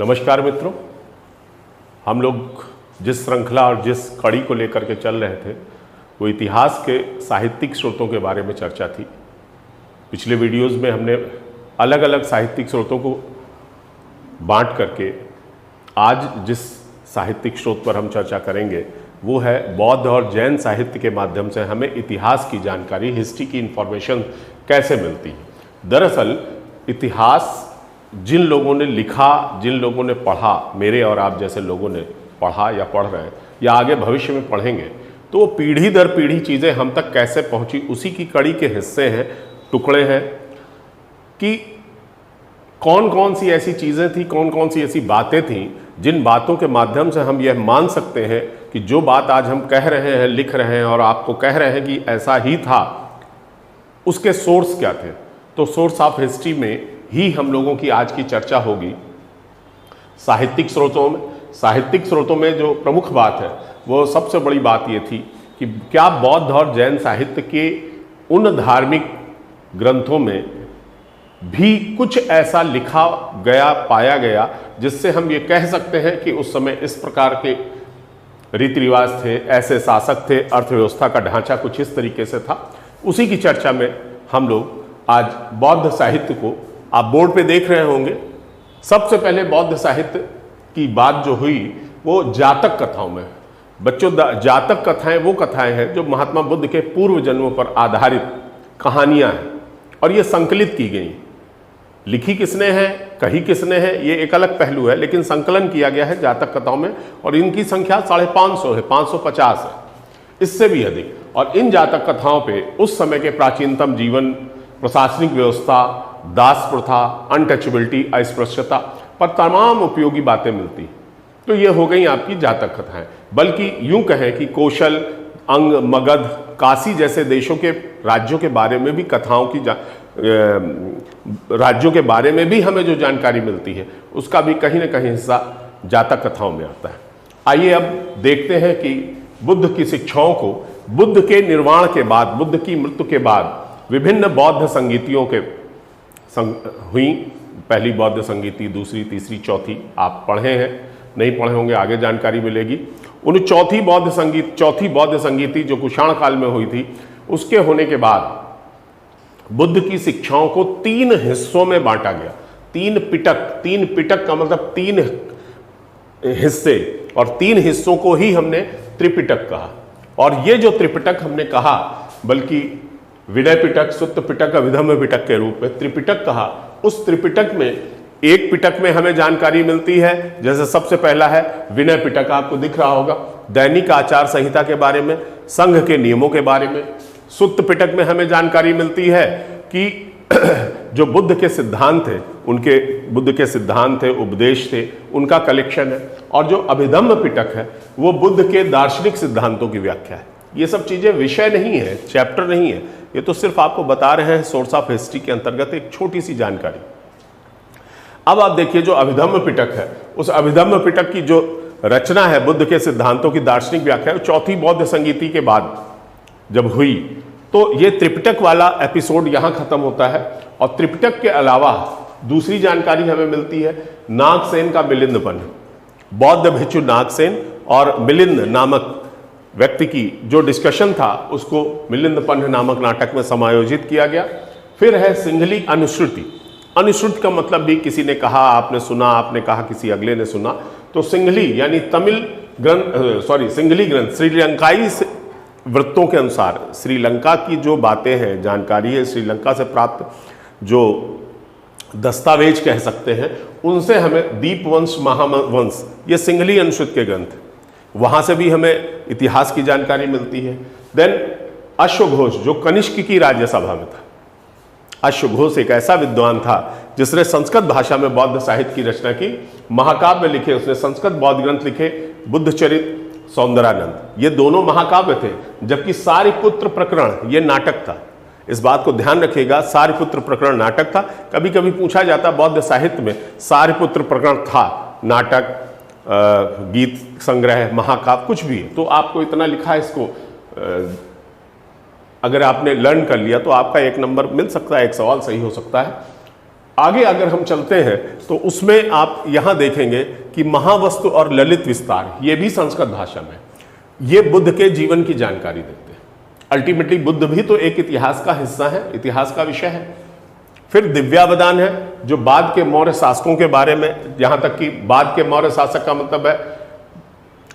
नमस्कार मित्रों, हम लोग जिस श्रृंखला और जिस कड़ी को लेकर के चल रहे थे वो इतिहास के साहित्यिक स्रोतों के बारे में चर्चा थी। पिछले वीडियोस में हमने अलग अलग साहित्यिक स्रोतों को बांट करके आज जिस साहित्यिक स्रोत पर हम चर्चा करेंगे वो है बौद्ध और जैन साहित्य के माध्यम से हमें इतिहास की जानकारी, हिस्ट्री की इंफॉर्मेशन कैसे मिलती है। दरअसल इतिहास जिन लोगों ने लिखा, जिन लोगों ने पढ़ा, मेरे और आप जैसे लोगों ने पढ़ा या पढ़ रहे हैं या आगे भविष्य में पढ़ेंगे, तो वो पीढ़ी दर पीढ़ी चीज़ें हम तक कैसे पहुंची उसी की कड़ी के हिस्से हैं, टुकड़े हैं कि कौन कौन सी ऐसी चीज़ें थी, कौन कौन सी ऐसी बातें थीं जिन बातों के माध्यम से हम यह मान सकते हैं कि जो बात आज हम कह रहे हैं, लिख रहे हैं और आपको कह रहे हैं कि ऐसा ही था, उसके सोर्स क्या थे। तो सोर्स ऑफ हिस्ट्री में ही हम लोगों की आज की चर्चा होगी। साहित्यिक स्रोतों में जो प्रमुख बात है वो सबसे बड़ी बात ये थी कि क्या बौद्ध और जैन साहित्य के उन धार्मिक ग्रंथों में भी कुछ ऐसा लिखा गया, पाया गया, जिससे हम ये कह सकते हैं कि उस समय इस प्रकार के रीति रिवाज थे, ऐसे शासक थे, अर्थव्यवस्था का ढांचा कुछ इस तरीके से था। उसी की चर्चा में हम लोग आज बौद्ध साहित्य को, आप बोर्ड पे देख रहे होंगे, सबसे पहले बौद्ध साहित्य की बात जो हुई वो जातक कथाओं में। बच्चों, जातक कथाएं वो कथाएं हैं जो महात्मा बुद्ध के पूर्व जन्मों पर आधारित कहानियां हैं और ये संकलित की गई। लिखी किसने है, कही किसने है, ये एक अलग पहलू है, लेकिन संकलन किया गया है जातक कथाओं में और इनकी संख्या 550 है, 550 है, इससे भी अधिक। और इन जातक कथाओं पे उस समय के प्राचीनतम जीवन, प्रशासनिक व्यवस्था, दास प्रथा, अनटचेबिलिटी, अस्पृश्यता पर तमाम उपयोगी बातें मिलती। तो ये हो गई आपकी जातक कथाएं। बल्कि यूं कहें कि कौशल, अंग, मगध, काशी जैसे देशों के राज्यों के बारे में भी कथाओं की राज्यों के बारे में भी हमें जो जानकारी मिलती है उसका भी कहीं ना कहीं हिस्सा जातक कथाओं में आता है। आइए अब देखते हैं कि बुद्ध की शिक्षाओं को बुद्ध के निर्वाण के बाद, बुद्ध की मृत्यु के बाद विभिन्न बौद्ध संगीतियों के हुई। पहली बौद्ध संगीति, दूसरी, तीसरी, चौथी आप पढ़े हैं, नहीं पढ़े होंगे, आगे जानकारी मिलेगी। उन चौथी बौद्ध संगीति जो कुषाण काल में हुई थी, उसके होने के बाद बुद्ध की शिक्षाओं को 3 हिस्सों में बांटा गया। 3 पिटक का मतलब 3 हिस्से, और 3 हिस्सों को ही हमने त्रिपिटक कहा। और ये जो त्रिपिटक हमने कहा, बल्कि विनय पिटक, सुत्त पिटक, अभिधम्म पिटक के रूप में त्रिपिटक कहा। उस त्रिपिटक में एक पिटक में हमें जानकारी मिलती है, जैसे सबसे पहला है विनय पिटक, आपको दिख रहा होगा, दैनिक आचार संहिता के बारे में, संघ के नियमों के बारे में। सुत्त पिटक में हमें जानकारी मिलती है कि जो बुद्ध के सिद्धांत थे, उनके बुद्ध के सिद्धांत थे, उपदेश थे, उनका कलेक्शन है। और जो अभिधम्म पिटक है वो बुद्ध के दार्शनिक सिद्धांतों की व्याख्या है। ये सब चीजें विषय नहीं है, चैप्टर नहीं है, ये तो सिर्फ आपको बता रहे हैं सोर्स ऑफ हिस्ट्री के अंतर्गत एक छोटी सी जानकारी। अब आप देखिए जो अभिधम्म पिटक है, उस अभिधम्म पिटक की जो रचना है बुद्ध के सिद्धांतों की दार्शनिक व्याख्या, चौथी बौद्ध संगीति के बाद जब हुई, तो ये त्रिपिटक वाला एपिसोड यहां खत्म होता है। और त्रिपिटक के अलावा दूसरी जानकारी हमें मिलती है नागसेन का मिलिंदपन। बौद्ध भिक्षु नागसेन और मिलिंद नामक व्यक्ति की जो डिस्कशन था उसको मिलिंदपन्ह नामक नाटक में समायोजित किया गया। फिर है सिंघली अनुश्रुति। अनुश्रुति का मतलब भी किसी ने कहा, आपने सुना, आपने कहा किसी अगले ने सुना। तो सिंघली यानी सिंघली ग्रंथ श्रीलंकाई वृत्तों के अनुसार, श्रीलंका की जो बातें हैं, जानकारी है, श्रीलंका से प्राप्त जो दस्तावेज कह सकते हैं, उनसे हमें दीपवंश, महावंश, ये सिंघली अनुश्रुति के ग्रंथ, वहां से भी हमें इतिहास की जानकारी मिलती है। देन अश्वघोष जो कनिष्क की राज्यसभा में था। अश्वघोष एक ऐसा विद्वान था जिसने संस्कृत भाषा में बौद्ध साहित्य की रचना की, महाकाव्य लिखे, उसने संस्कृत बौद्ध ग्रंथ लिखे, बुद्धचरित, सौंदरानंद, ये दोनों महाकाव्य थे। जबकि सारिपुत्र प्रकरण ये नाटक था। इस बात को ध्यान रखिएगा, सारिपुत्र प्रकरण नाटक था। कभी कभी पूछा जाता बौद्ध साहित्य में सारिपुत्र प्रकरण था, नाटक, गीत संग्रह, महाकाव्य, कुछ भी है। तो आपको इतना लिखा है, इसको अगर आपने लर्न कर लिया तो आपका 1 नंबर मिल सकता है, 1 सवाल सही हो सकता है। आगे अगर हम चलते हैं तो उसमें आप यहां देखेंगे कि महावस्तु और ललित विस्तार, ये भी संस्कृत भाषा में, ये बुद्ध के जीवन की जानकारी देते हैं। अल्टीमेटली बुद्ध भी तो एक इतिहास का हिस्सा है, इतिहास का विषय है। फिर दिव्यावदान है, जो बाद के मौर्य शासकों के बारे में, यहां तक कि बाद के मौर्य शासक का मतलब है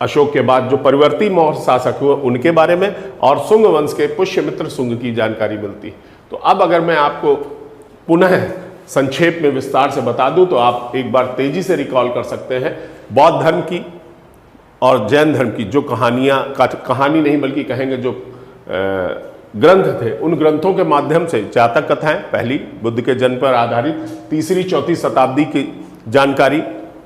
अशोक के बाद जो परिवर्ती मौर्य शासक हुए उनके बारे में, और शुंग वंश के पुष्यमित्र शुंग की जानकारी मिलती है। तो अब अगर मैं आपको पुनः संक्षेप में विस्तार से बता दूं तो आप एक बार तेजी से रिकॉल कर सकते हैं बौद्ध धर्म की और जैन धर्म की जो कहानी नहीं बल्कि कहेंगे जो ग्रंथ थे, उन ग्रंथों के माध्यम से जातक कथाएं, पहली बुद्ध के जन्म पर आधारित, तीसरी चौथी शताब्दी की जानकारी,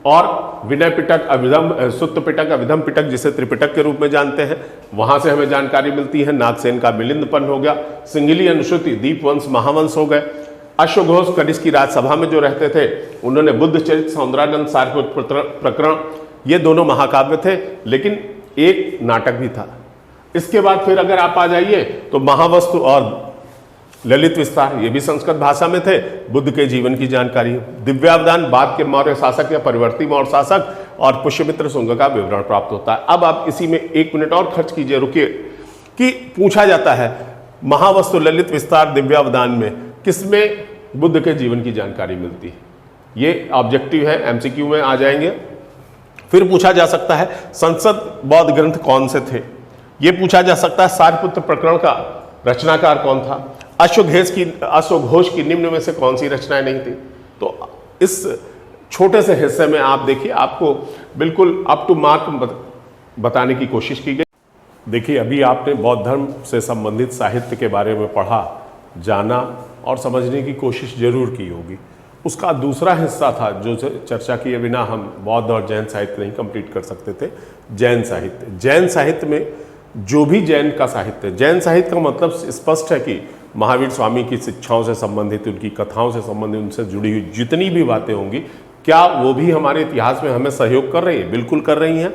और विनय पिटक, अभिधम सुत्त पिटक, अभिधम पिटक जिसे त्रिपिटक के रूप में जानते हैं, वहां से हमें जानकारी मिलती है। नागसेन का मिलिंदपन हो गया, सिंगली अनुश्रुति, दीपवंश, महावंश हो गए। अश्वघोष कनिष्क की राजसभा में जो रहते थे उन्होंने बुद्ध चरित, सौंदरानंद सारस्वत प्रकरण, ये दोनों महाकाव्य थे, लेकिन एक नाटक भी था। इसके बाद फिर अगर आप आ जाइए तो महावस्तु और ललित विस्तार, ये भी संस्कृत भाषा में थे, बुद्ध के जीवन की जानकारी। दिव्यावदान बाद के मौर्य शासक या परिवर्ती मौर्य शासक और पुष्यमित्र शुंग का विवरण प्राप्त होता है। अब आप इसी में 1 मिनट और खर्च कीजिए, रुकिए, कि पूछा जाता है महावस्तु, ललित विस्तार, दिव्यावदान में किसमें बुद्ध के जीवन की जानकारी मिलती है। ये ऑब्जेक्टिव है, एमसीक्यू में आ जाएंगे। फिर पूछा जा सकता है संसद बौद्ध ग्रंथ कौन से थे, ये पूछा जा सकता है सारपुत्र प्रकरण का रचनाकार कौन था, अश्वघोष की निम्न में से कौन सी रचनाएं नहीं थी। तो इस छोटे से हिस्से में आप देखिए, आपको बिल्कुल अप टू मार्क बताने की कोशिश की गई। देखिए, अभी आपने बौद्ध धर्म से संबंधित साहित्य के बारे में पढ़ा, जाना और समझने की कोशिश जरूर की होगी। उसका दूसरा हिस्सा था जो चर्चा किए बिना हम बौद्ध और जैन साहित्य नहीं कंप्लीट कर सकते थे, जैन साहित्य। जैन साहित्य में जो भी जैन का साहित्य, जैन साहित्य का मतलब स्पष्ट है कि महावीर स्वामी की शिक्षाओं से संबंधित, उनकी कथाओं से संबंधित, उनसे जुड़ी हुई जितनी भी बातें होंगी, क्या वो भी हमारे इतिहास में हमें सहयोग कर रही है? बिल्कुल कर रही हैं।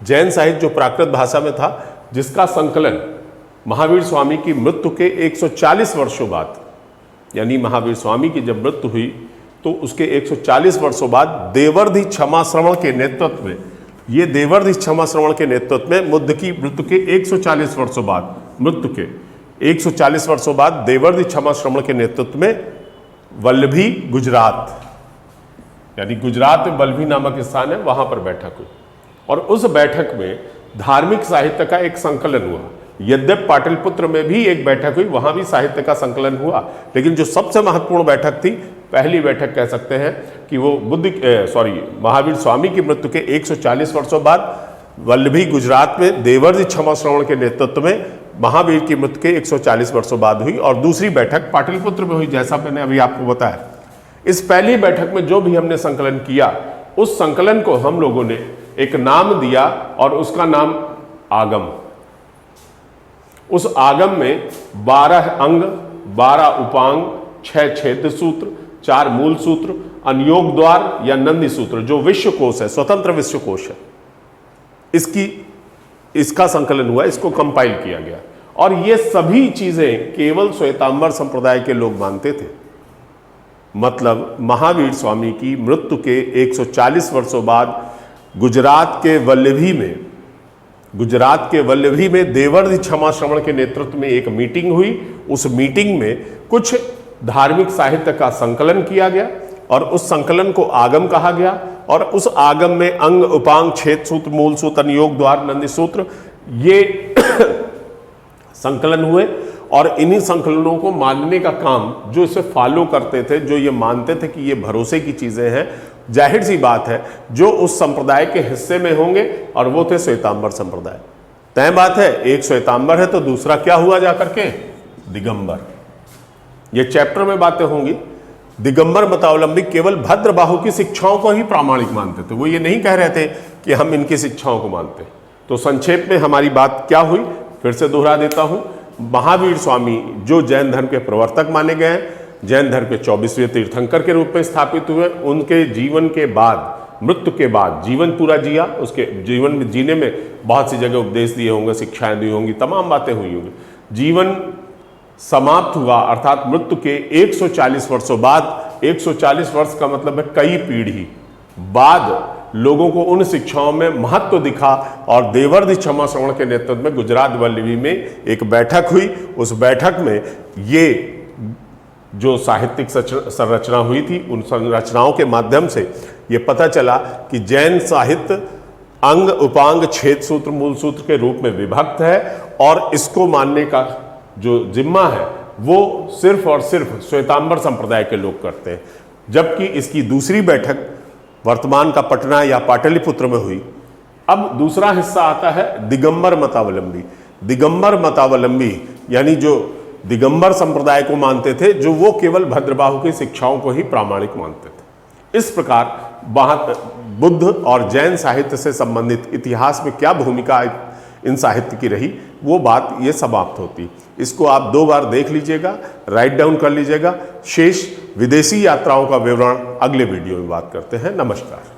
जैन साहित्य जो प्राकृत भाषा में था, जिसका संकलन महावीर स्वामी की मृत्यु के 140 वर्षों बाद, यानी महावीर स्वामी की जब मृत्यु हुई तो उसके 140 वर्षों बाद देवर्धि क्षमा श्रवण के नेतृत्व में, ये देवर्धि क्षमा श्रवण के नेतृत्व में बुद्ध की मृत्यु के 140 वर्षों बाद, मृत्यु के 140 वर्षों बाद देवर्धि क्षमा श्रवण के नेतृत्व में वल्लभी गुजरात, यानी गुजरात में वल्लभी नामक स्थान है, वहां पर बैठक हुई और उस बैठक में धार्मिक साहित्य का एक संकलन हुआ। यद्यप पाटलिपुत्र में भी एक बैठक हुई, वहां भी साहित्य का संकलन हुआ, लेकिन जो सबसे महत्वपूर्ण बैठक थी, पहली बैठक कह सकते हैं कि वो महावीर स्वामी की मृत्यु के 140 वर्षों बाद वल्लभी गुजरात में देवर्धि क्षमा श्रवण के नेतृत्व में महावीर की मृत्यु के 140 वर्षों बाद हुई, और दूसरी बैठक पाटलिपुत्र में हुई, जैसा मैंने अभी आपको बताया। इस पहली बैठक में जो भी हमने संकलन किया, उस संकलन को हम लोगों ने एक नाम दिया और उसका नाम आगम। उस आगम में 12 अंग, 12 उपांग, 6 छेद सूत्र, 4 मूल सूत्र, अनियोग द्वार या नंदी सूत्र, जो विश्वकोश है, स्वतंत्र विश्वकोश है, इसका संकलन हुआ, इसको कंपाइल किया गया। और ये सभी चीजें केवल श्वेतांबर संप्रदाय के लोग मानते थे। मतलब महावीर स्वामी की मृत्यु के 140 वर्षों बाद गुजरात के वल्लभी में देवर्धि क्षमा श्रवण के नेतृत्व में एक मीटिंग हुई। उस मीटिंग में कुछ धार्मिक साहित्य का संकलन किया गया और उस संकलन को आगम कहा गया, और उस आगम में अंग, उपांग, छेद सूत्र, मूल सूत्र, अनियोग द्वार, नंदी सूत्र, ये संकलन हुए। और इन्हीं संकलनों को मानने का काम जो इसे फॉलो करते थे, जो ये मानते थे कि ये भरोसे की चीजें हैं, जाहिर सी बात है जो उस संप्रदाय के हिस्से में होंगे, और वो थे श्वेतांबर संप्रदाय। तय बात है, एक श्वेतांबर है तो दूसरा क्या हुआ जाकर के? दिगंबर। ये चैप्टर में बातें होंगी। दिगंबर मतावलंबी केवल भद्रबाहु की शिक्षाओं को ही प्रामाणिक मानते थे, वो ये नहीं कह रहे थे कि हम इनकी शिक्षाओं को मानते। तो संक्षेप में हमारी बात क्या हुई, फिर से दोहरा देता हूं। महावीर स्वामी जो जैन धर्म के प्रवर्तक माने गए हैं, जैन धर्म के 24वें तीर्थंकर के रूप में स्थापित हुए, उनके जीवन के बाद, मृत्यु के बाद जीवन पूरा जिया, उसके जीवन में जीने में बहुत सी जगह उपदेश दिए होंगे, शिक्षाएं दी होंगी, तमाम बातें हुई होंगी। जीवन समाप्त हुआ, अर्थात मृत्यु के 140 वर्षों बाद, 140 वर्ष का मतलब है कई पीढ़ी बाद, लोगों को उन शिक्षाओं में महत्व दिखा और देवर्षि क्षमा श्रवण के नेतृत्व में गुजरात वल्लभी में एक बैठक हुई। उस बैठक में ये जो साहित्यिक संरचना हुई थी, उन संरचनाओं के माध्यम से ये पता चला कि जैन साहित्य अंग उपांग छेद सूत्र मूल सूत्र के रूप में विभक्त है और इसको मानने का जो जिम्मा है वो सिर्फ और सिर्फ श्वेतांबर संप्रदाय के लोग करते हैं। जबकि इसकी दूसरी बैठक वर्तमान का पटना या पाटलिपुत्र में हुई। अब दूसरा हिस्सा आता है दिगंबर मतावलंबी। दिगंबर मतावलंबी यानी जो दिगंबर संप्रदाय को मानते थे, जो वो केवल भद्रबाहु की शिक्षाओं को ही प्रामाणिक मानते थे। इस प्रकार बुद्ध और जैन साहित्य से संबंधित इतिहास में क्या भूमिका इन साहित्य की रही, वो बात ये समाप्त होती। इसको आप 2 बार देख लीजिएगा, राइट डाउन कर लीजिएगा। शेष विदेशी यात्राओं का विवरण अगले वीडियो में बात करते हैं। नमस्कार।